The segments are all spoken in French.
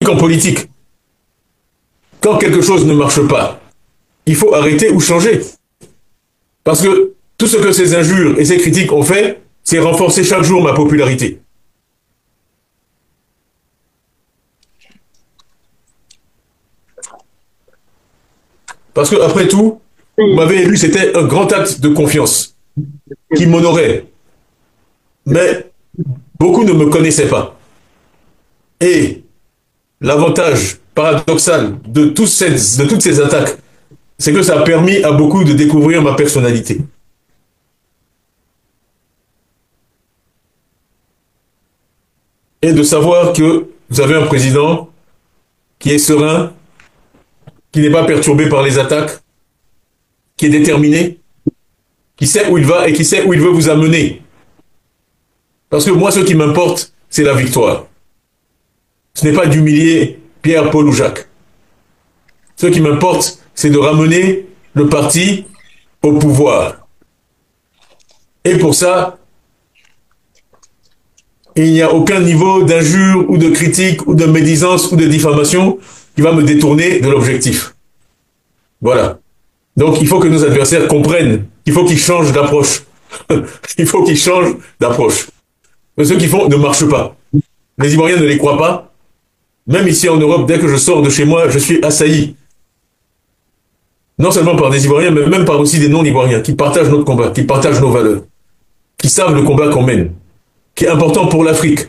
en politique. Quand quelque chose ne marche pas, il faut arrêter ou changer. Parce que tout ce que ces injures et ces critiques ont fait, c'est renforcer chaque jour ma popularité. Parce que, après tout, vous m'avez élu, c'était un grand acte de confiance qui m'honorait. Mais beaucoup ne me connaissaient pas. Et l'avantage paradoxal de toutes ces attaques, c'est que ça a permis à beaucoup de découvrir ma personnalité. Et de savoir que vous avez un président qui est serein, qui n'est pas perturbé par les attaques, qui est déterminé, qui sait où il va et qui sait où il veut vous amener. Parce que moi, ce qui m'importe, c'est la victoire. Ce n'est pas d'humilier Pierre, Paul ou Jacques. Ce qui m'importe, c'est de ramener le parti au pouvoir. Et pour ça, il n'y a aucun niveau d'injure ou de critique ou de médisance ou de diffamation qui va me détourner de l'objectif. Voilà. Donc il faut que nos adversaires comprennent qu'il faut qu'ils changent d'approche. Il faut qu'ils changent d'approche. Ce qu'ils font ne marche pas. Les Ivoiriens ne les croient pas. Même ici en Europe, dès que je sors de chez moi, je suis assailli. Non seulement par des Ivoiriens, mais même par aussi des non-Ivoiriens qui partagent notre combat, qui partagent nos valeurs, qui savent le combat qu'on mène, qui est important pour l'Afrique.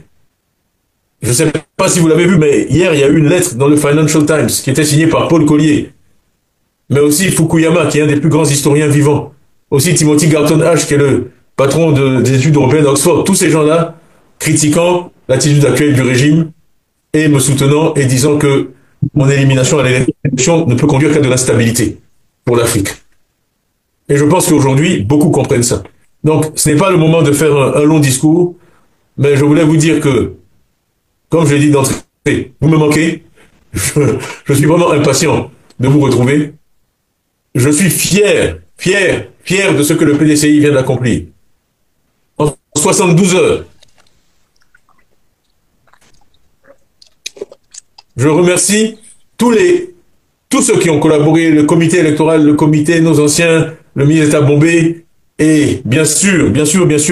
Je ne sais pas si vous l'avez vu, mais hier, il y a eu une lettre dans le Financial Times qui était signée par Paul Collier, mais aussi Fukuyama, qui est un des plus grands historiens vivants, aussi Timothy Garton Ash, qui est le patron des études européennes d'Oxford, tous ces gens-là critiquant l'attitude actuelle du régime et me soutenant et disant que mon élimination à l'élection ne peut conduire qu'à de l'instabilité pour l'Afrique. Et je pense qu'aujourd'hui, beaucoup comprennent ça. Donc, ce n'est pas le moment de faire un long discours, mais je voulais vous dire que, comme je l'ai dit d'entrée, vous me manquez. Je suis vraiment impatient de vous retrouver. Je suis fier de ce que le PDCI vient d'accomplir. En 72 heures, je remercie tous ceux qui ont collaboré, le comité électoral, le comité, nos anciens, le ministre d'État Bombé, et bien sûr,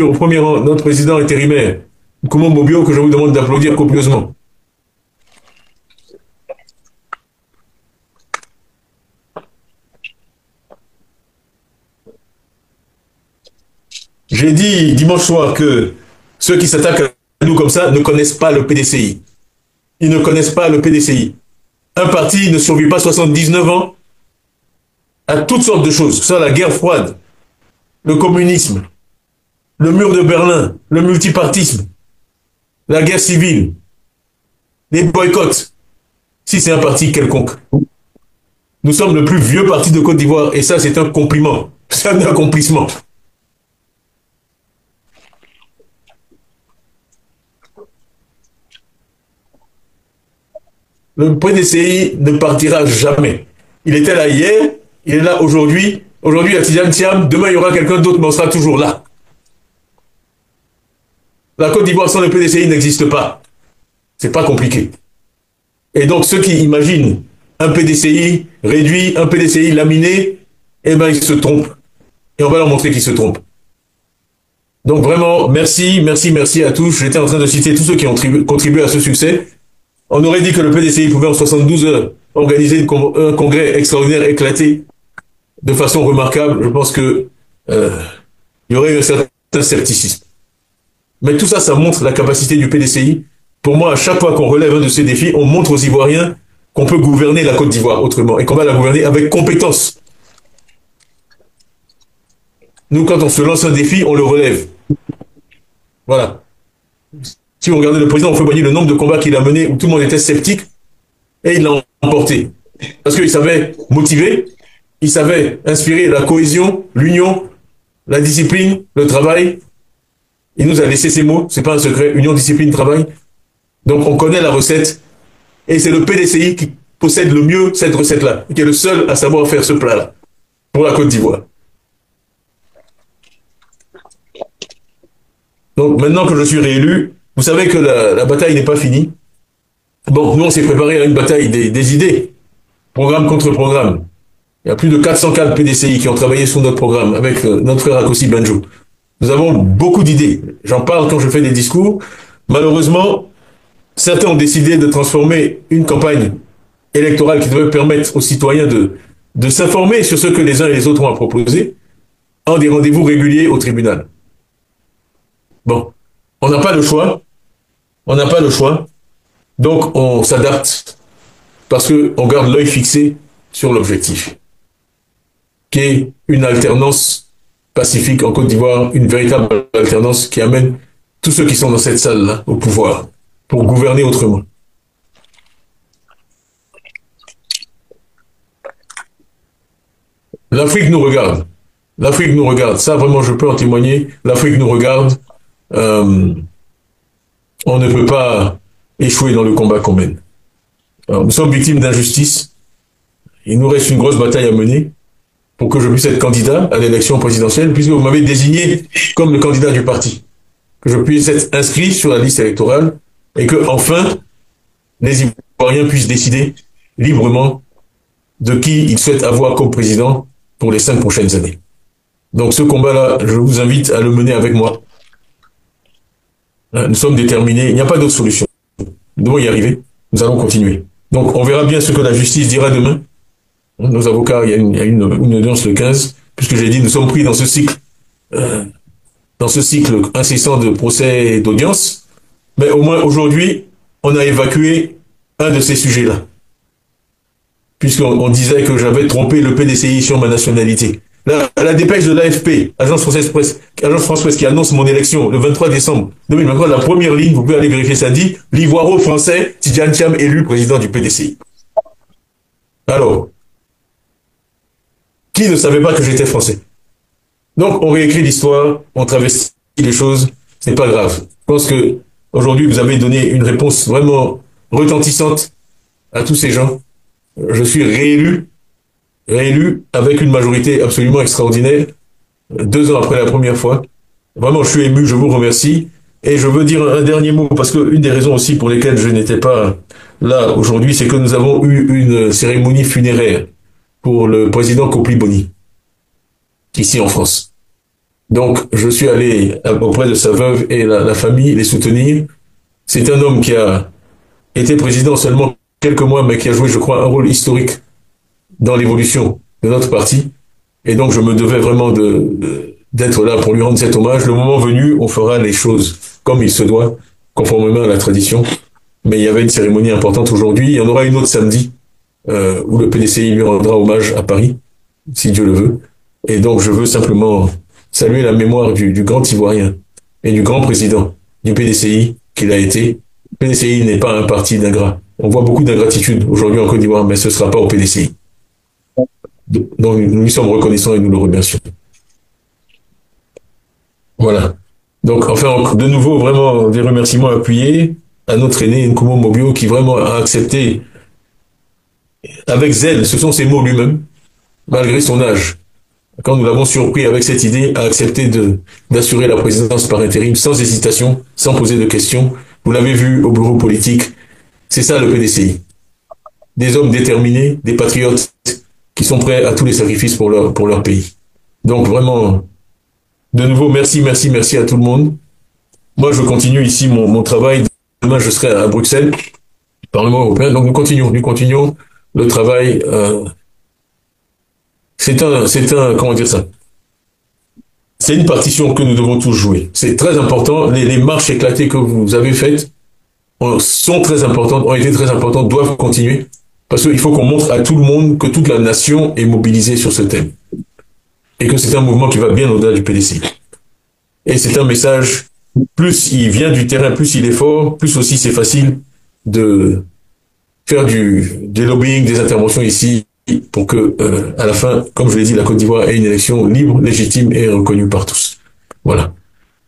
au premier rang, notre président intérimaire, Nkomo Mobio, que je vous demande d'applaudir copieusement. J'ai dit dimanche soir que ceux qui s'attaquent à nous comme ça ne connaissent pas le PDCI. Ils ne connaissent pas le PDCI. Un parti ne survit pas 79 ans à toutes sortes de choses. Ça, la guerre froide, le communisme, le mur de Berlin, le multipartisme, la guerre civile, les boycotts. Si c'est un parti quelconque. Nous sommes le plus vieux parti de Côte d'Ivoire et ça, c'est un compliment. C'est un accomplissement. Le PDCI ne partira jamais. Il était là hier, il est là aujourd'hui. Aujourd'hui, il y a Tidiane Thiam, demain, il y aura quelqu'un d'autre, mais on sera toujours là. La Côte d'Ivoire sans le PDCI n'existe pas. C'est pas compliqué. Et donc, ceux qui imaginent un PDCI réduit, un PDCI laminé, eh ben, ils se trompent. Et on va leur montrer qu'ils se trompent. Donc, vraiment, merci à tous. J'étais en train de citer tous ceux qui ont contribué à ce succès. On aurait dit que le PDCI pouvait en 72 heures organiser un congrès extraordinaire éclaté de façon remarquable. Je pense que il y aurait un certain scepticisme. Mais tout ça, ça montre la capacité du PDCI. Pour moi, à chaque fois qu'on relève un de ces défis, on montre aux Ivoiriens qu'on peut gouverner la Côte d'Ivoire autrement et qu'on va la gouverner avec compétence. Nous, quand on se lance un défi, on le relève. Voilà. Si vous regardez le président, on peut voyer le nombre de combats qu'il a menés où tout le monde était sceptique et il l'a emporté. Parce qu'il savait motiver, il savait inspirer la cohésion, l'union, la discipline, le travail. Il nous a laissé ces mots, c'est pas un secret, union, discipline, travail. Donc on connaît la recette et c'est le PDCI qui possède le mieux cette recette-là, qui est le seul à savoir faire ce plat-là pour la Côte d'Ivoire. Donc maintenant que je suis réélu, vous savez que la bataille n'est pas finie. Bon, nous, on s'est préparé à une bataille des idées, programme contre programme. Il y a plus de 400 cadres PDCI qui ont travaillé sur notre programme avec notre frère Akossi Banjo. Nous avons beaucoup d'idées. J'en parle quand je fais des discours. Malheureusement, certains ont décidé de transformer une campagne électorale qui devait permettre aux citoyens de s'informer sur ce que les uns et les autres ont à proposer en des rendez-vous réguliers au tribunal. Bon, on n'a pas le choix. On n'a pas le choix. Donc, on s'adapte parce qu'on garde l'œil fixé sur l'objectif, qui est une alternance pacifique en Côte d'Ivoire, une véritable alternance qui amène tous ceux qui sont dans cette salle-là au pouvoir pour gouverner autrement. L'Afrique nous regarde. L'Afrique nous regarde. Ça, vraiment, je peux en témoigner. L'Afrique nous regarde. On ne peut pas échouer dans le combat qu'on mène. Alors, nous sommes victimes d'injustice. Il nous reste une grosse bataille à mener pour que je puisse être candidat à l'élection présidentielle, puisque vous m'avez désigné comme le candidat du parti. Que je puisse être inscrit sur la liste électorale et que, enfin, les Ivoiriens puissent décider librement de qui ils souhaitent avoir comme président pour les 5 prochaines années. Donc ce combat-là, je vous invite à le mener avec moi. Nous sommes déterminés, il n'y a pas d'autre solution. Nous devons y arriver, nous allons continuer. Donc on verra bien ce que la justice dira demain. Nos avocats, il y a une audience le 15, puisque j'ai dit, nous sommes pris dans ce cycle incessant de procès et d'audience. Mais au moins aujourd'hui, on a évacué un de ces sujets-là. Puisqu'on disait que j'avais trompé le PDCI sur ma nationalité. La dépêche de l'AFP, Agence France Presse, qui annonce mon élection le 23 décembre 2023, la première ligne, vous pouvez aller vérifier ça, dit l'Ivoiro-français Tidjane Thiam élu président du PDCI. Alors, qui ne savait pas que j'étais français? Donc, on réécrit l'histoire, on travestit les choses, c'est pas grave. Je pense que aujourd'hui, vous avez donné une réponse vraiment retentissante à tous ces gens. Je suis réélu avec une majorité absolument extraordinaire, 2 ans après la première fois. Vraiment, je suis ému, je vous remercie. Et je veux dire un dernier mot, parce que une des raisons aussi pour lesquelles je n'étais pas là aujourd'hui, c'est que nous avons eu une cérémonie funéraire pour le président Kopli Boni, ici en France. Donc, je suis allé auprès de sa veuve et la famille les soutenir. C'est un homme qui a été président seulement quelques mois, mais qui a joué, je crois, un rôle historique dans l'évolution de notre parti. Et donc, je me devais vraiment d'être là pour lui rendre cet hommage. Le moment venu, on fera les choses comme il se doit, conformément à la tradition. Mais il y avait une cérémonie importante aujourd'hui. Il y en aura une autre samedi, où le PDCI lui rendra hommage à Paris, si Dieu le veut. Et donc, je veux simplement saluer la mémoire du grand Ivoirien et du grand président du PDCI qu'il a été. Le PDCI n'est pas un parti d'ingrats. On voit beaucoup d'ingratitude aujourd'hui en Côte d'Ivoire, mais ce ne sera pas au PDCI. Donc, nous lui sommes reconnaissants et nous le remercions. Voilà. Donc, enfin, de nouveau, vraiment, des remerciements appuyés à notre aîné Nkumo Mobio, qui vraiment a accepté avec zèle, ce sont ses mots lui-même, malgré son âge. Quand nous l'avons surpris avec cette idée, a accepté d'assurer la présidence par intérim, sans hésitation, sans poser de questions. Vous l'avez vu au bureau politique, c'est ça le PDCI. Des hommes déterminés, des patriotes qui sont prêts à tous les sacrifices pour leur pays. Donc vraiment, de nouveau, merci à tout le monde. Moi, je continue ici mon travail. Demain, je serai à Bruxelles, Parlement européen. Donc nous continuons le travail. Comment dire ça? C'est une partition que nous devons tous jouer. C'est très important. Les marches éclatées que vous avez faites sont très importantes, ont été très importantes, doivent continuer. Parce qu'il faut qu'on montre à tout le monde que toute la nation est mobilisée sur ce thème. Et que c'est un mouvement qui va bien au-delà du PDCI. Et c'est un message, plus il vient du terrain, plus il est fort, plus aussi c'est facile de faire des lobbying, des interventions ici, pour que, à la fin, comme je l'ai dit, la Côte d'Ivoire ait une élection libre, légitime et reconnue par tous. Voilà.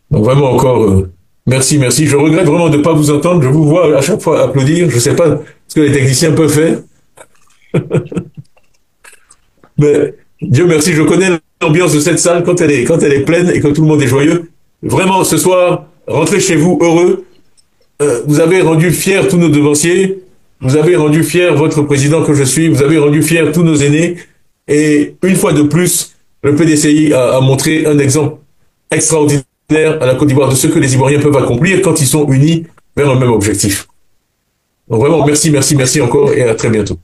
Donc vraiment encore, merci. Je regrette vraiment de ne pas vous entendre. Je vous vois à chaque fois applaudir. Je ne sais pas ce que les techniciens peuvent faire. Mais Dieu merci, je connais l'ambiance de cette salle quand elle est pleine et que tout le monde est joyeux. Vraiment, ce soir, rentrez chez vous heureux. Vous avez rendu fiers tous nos devanciers. Vous avez rendu fier votre président que je suis. Vous avez rendu fier tous nos aînés. Et une fois de plus, le PDCI a montré un exemple extraordinaire à la Côte d'Ivoire de ce que les Ivoiriens peuvent accomplir quand ils sont unis vers un même objectif. Donc vraiment, merci, merci, merci encore et à très bientôt.